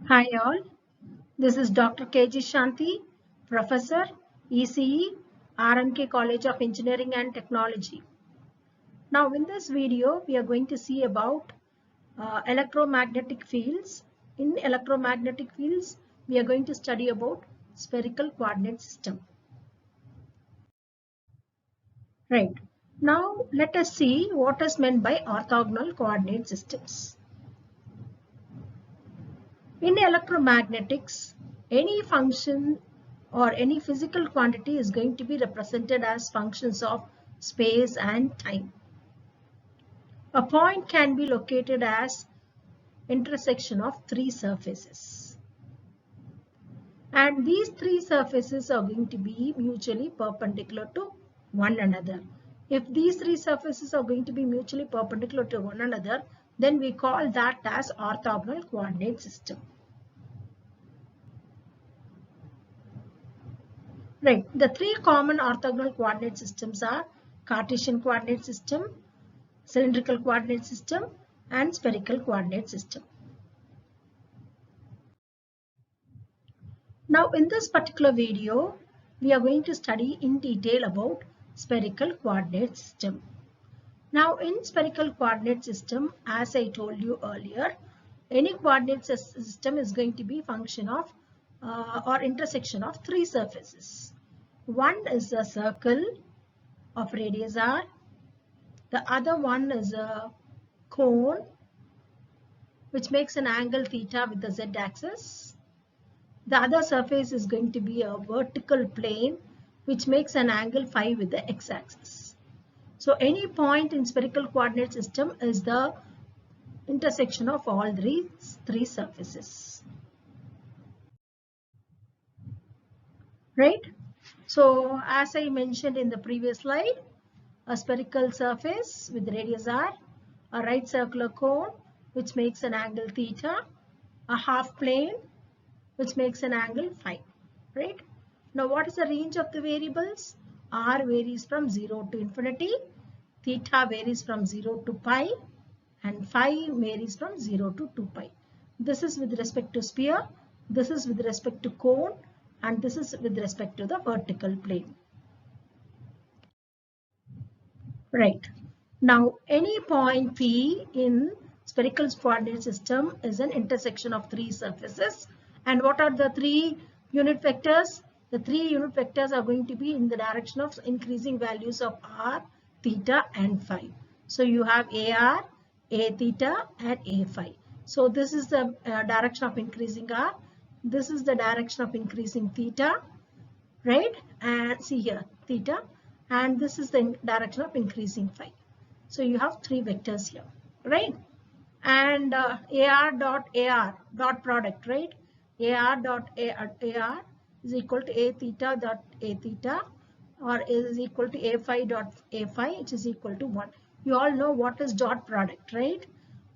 Hi all, this is Dr. Shanthi, Professor, ECE, RMK College of Engineering and Technology. Now in this video, we are going to see about electromagnetic fields. In electromagnetic fields, we are going to study about spherical coordinate system. Right. Now let us see what is meant by orthogonal coordinate systems. In electromagnetics, any function or any physical quantity is going to be represented as functions of space and time. A point can be located as intersection of three surfaces. And these three surfaces are going to be mutually perpendicular to one another. If these three surfaces are going to be mutually perpendicular to one another, then we call that as orthogonal coordinate system. Right. The three common orthogonal coordinate systems are Cartesian coordinate system, cylindrical coordinate system, and spherical coordinate system. Now, in this particular video, we are going to study in detail about spherical coordinate system. Now, in spherical coordinate system, as I told you earlier, any coordinate system is going to be function of or intersection of three surfaces. One is a circle of radius r. The other one is a cone which makes an angle theta with the z-axis. The other surface is going to be a vertical plane which makes an angle phi with the x-axis. So any point in spherical coordinate system is the intersection of all three surfaces. Right? So as I mentioned in the previous slide, a spherical surface with radius r, a right circular cone which makes an angle theta, a half plane which makes an angle phi, right? Now what is the range of the variables? R varies from 0 to infinity, theta varies from 0 to pi, and phi varies from 0 to 2 pi. This is with respect to sphere, this is with respect to cone, and this is with respect to the vertical plane. Right. Now, any point P in spherical coordinate system is an intersection of three surfaces. And what are the three unit vectors? The three unit vectors are going to be in the direction of increasing values of r, theta, and phi. So you have AR, A theta, and A phi. So this is the direction of increasing r. This is the direction of increasing theta, right? And see here, theta. And this is the direction of increasing phi. So you have three vectors here, right? And AR dot product, right? AR dot AR is equal to A theta dot A theta, or is equal to A phi dot A phi, which is equal to 1. You all know what is dot product, right?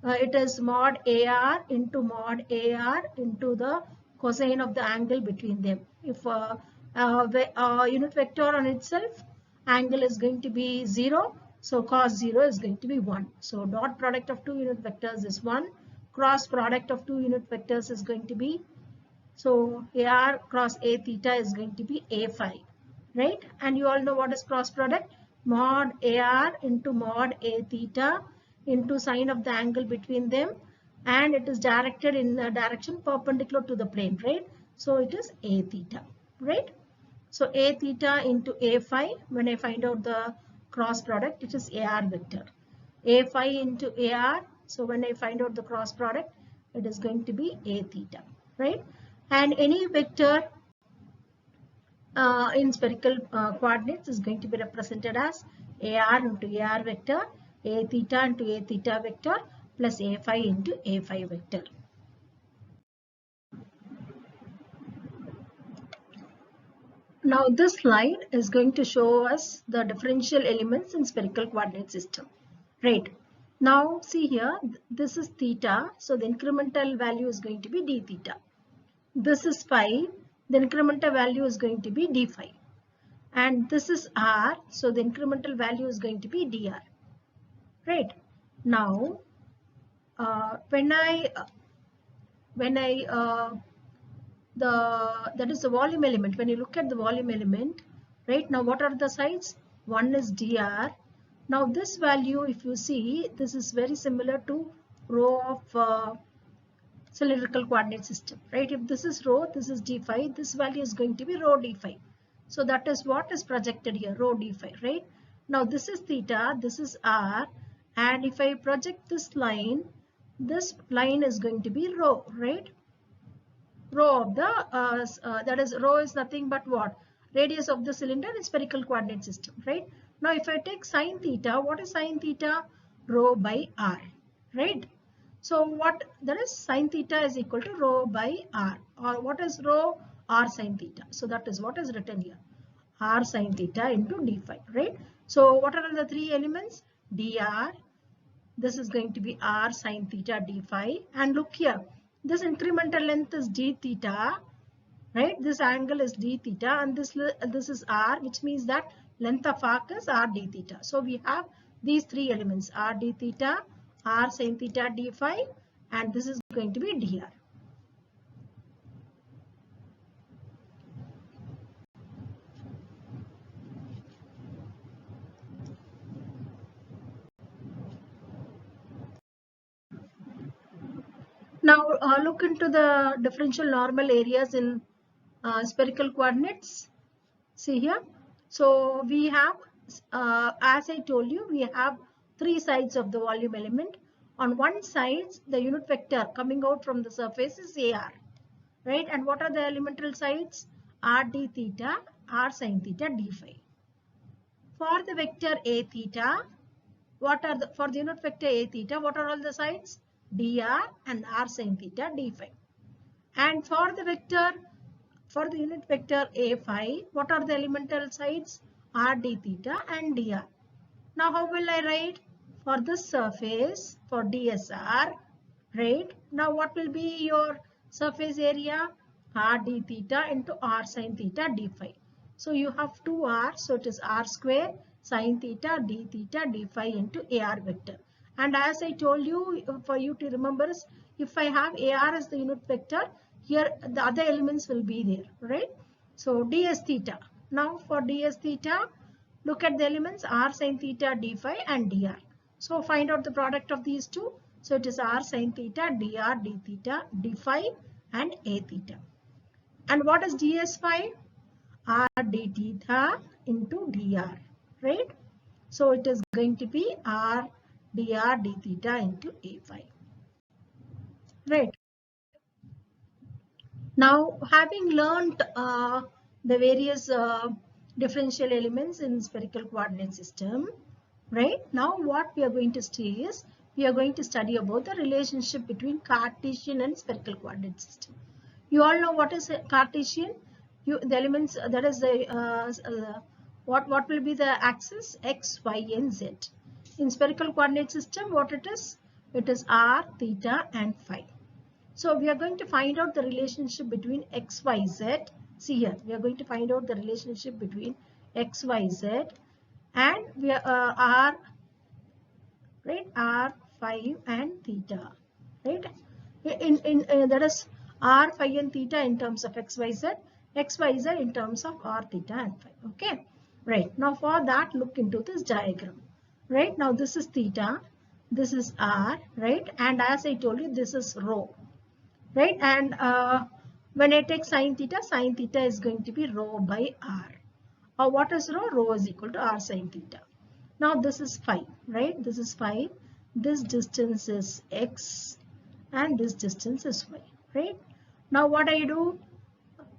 It is mod AR into mod AR into the cosine of the angle between them. If unit vector on itself, angle is going to be 0, so cos 0 is going to be 1. So dot product of two unit vectors is 1. Cross product of two unit vectors is going to be, so AR cross A theta is going to be A phi, right? And you all know what is cross product? Mod AR into mod A theta into sine of the angle between them, and it is directed in a direction perpendicular to the plane, right? So it is A theta, right? So A theta into A phi, when I find out the cross product, it is AR vector. A phi into AR, so when I find out the cross product, it is going to be A theta, right? And any vector in spherical coordinates is going to be represented as AR into AR vector, A theta into A theta vector, plus A phi into A phi vector. Now this slide is going to show us the differential elements in spherical coordinate system. Right. Now see here, this is theta, so the incremental value is going to be d theta. This is phi, the incremental value is going to be d phi. And this is r, so the incremental value is going to be dr. Right. Now, when I when that is the volume element. When you look at the volume element, right, now what are the sides? One is dr. Now this value, if you see, this is very similar to rho of cylindrical coordinate system, right? If this is rho, this is d phi, this value is going to be rho d phi. So that is what is projected here, rho d phi, right? Now this is theta, this is r, and if I project this line is going to be rho, right? Rho of the, that is, rho is nothing but what? Radius of the cylinder in spherical coordinate system, right? Now if I take sine theta, what is sine theta? Rho by r, right? So what that is, sine theta is equal to rho by r, or what is rho? R sine theta. So that is what is written here, r sine theta into d phi, right? So what are the three elements? dr, this is going to be r sine theta d phi, and look here, this incremental length is d theta, right? This angle is d theta, and this is r, which means that length of arc is r d theta. So we have these three elements, r d theta, r sin theta d phi, and this is going to be dr. Now look into the differential normal areas in spherical coordinates. See here. So we have, as I told you, we have three sides of the volume element. On one side, the unit vector coming out from the surface is AR, right? And what are the elemental sides? R d theta, R sin theta d phi. For the vector A theta, what are the, for the unit vector A theta, what are all the sides? dr and r sin theta d phi. And for the vector, for the unit vector A phi, what are the elemental sides? R d theta and dr. Now how will I write? For this surface, for DSR, right? Now what will be your surface area? R d theta into R sin theta d phi. So you have 2r, so it is r square sin theta d phi into AR vector. And as I told you, for you to remember, if I have AR as the unit vector, here the other elements will be there, right? So ds theta. Now for ds theta, look at the elements r sin theta d phi and dr. So find out the product of these two. So it is r sin theta dr d theta d phi and a theta. And what is ds phi? R d theta into dr, right? So it is going to be r dr d theta into a phi, right? Now, having learned the various differential elements in spherical coordinate system, right? Now what we are going to study is, we are going to study about the relationship between Cartesian and spherical coordinate system. You all know what is Cartesian? The elements, that is the what will be the axis? X, Y, and Z. In spherical coordinate system, what it is? It is r, theta, and phi. So we are going to find out the relationship between x, y, z. See here, we are going to find out the relationship between x, y, z, and we are r, right? R, phi, and theta, right? That is r, phi, and theta in terms of x, y, z. X, y, z in terms of r, theta, and phi. Okay, right? Now for that, look into this diagram. Right? Now this is theta, this is r, right? And as I told you, this is rho. Right, and when I take sine theta is going to be rho by r. What is rho? Rho is equal to r sine theta. Now this is phi, right? This is phi. This distance is x, and this distance is y, right? Now what I do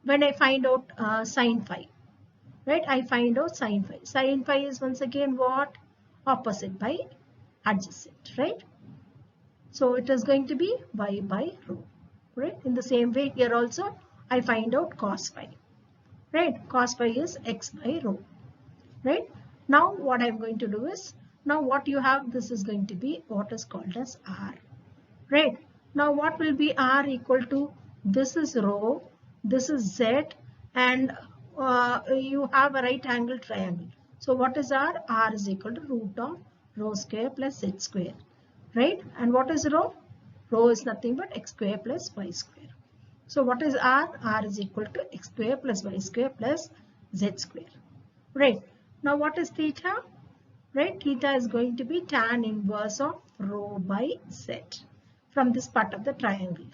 when I find out sine phi, right? I find out sine phi. Sine phi is once again what? Opposite by adjacent, right? So it is going to be y by rho. Right? In the same way here also I find out cos phi, right? Cos phi is x by rho, right? Now what I'm going to do is, now what you have, this is going to be what is called as r, right? Now what will be r equal to? This is rho, this is z, and you have a right angle triangle. So what is r? R is equal to root of rho square plus z square, right? And what is rho? Rho is nothing but x square plus y square. So what is r? R is equal to x square plus y square plus z square. Right. Now what is theta? Right. Theta is going to be tan inverse of rho by z from this part of the triangle.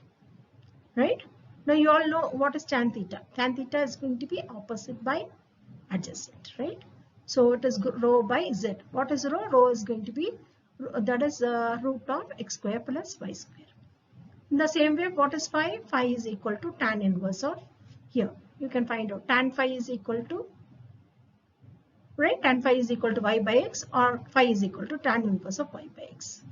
Right. Now you all know what is tan theta. Tan theta is going to be opposite by adjacent. Right. So it is rho by z. What is rho? Rho is going to be, that is root of x square plus y square. In the same way, what is phi? Phi is equal to tan inverse of, here. You can find out tan phi is equal to, right? Tan phi is equal to y by x, or phi is equal to tan inverse of y by x.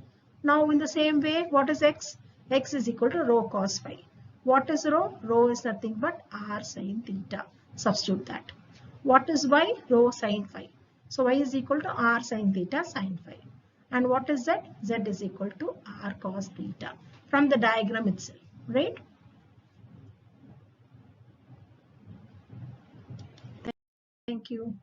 Now in the same way, what is x? X is equal to rho cos phi. What is rho? Rho is nothing but r sin theta. Substitute that. What is y? Rho sin phi. So y is equal to r sin theta sin phi. And what is z? Z is equal to r cos theta from the diagram itself, right? Thank you.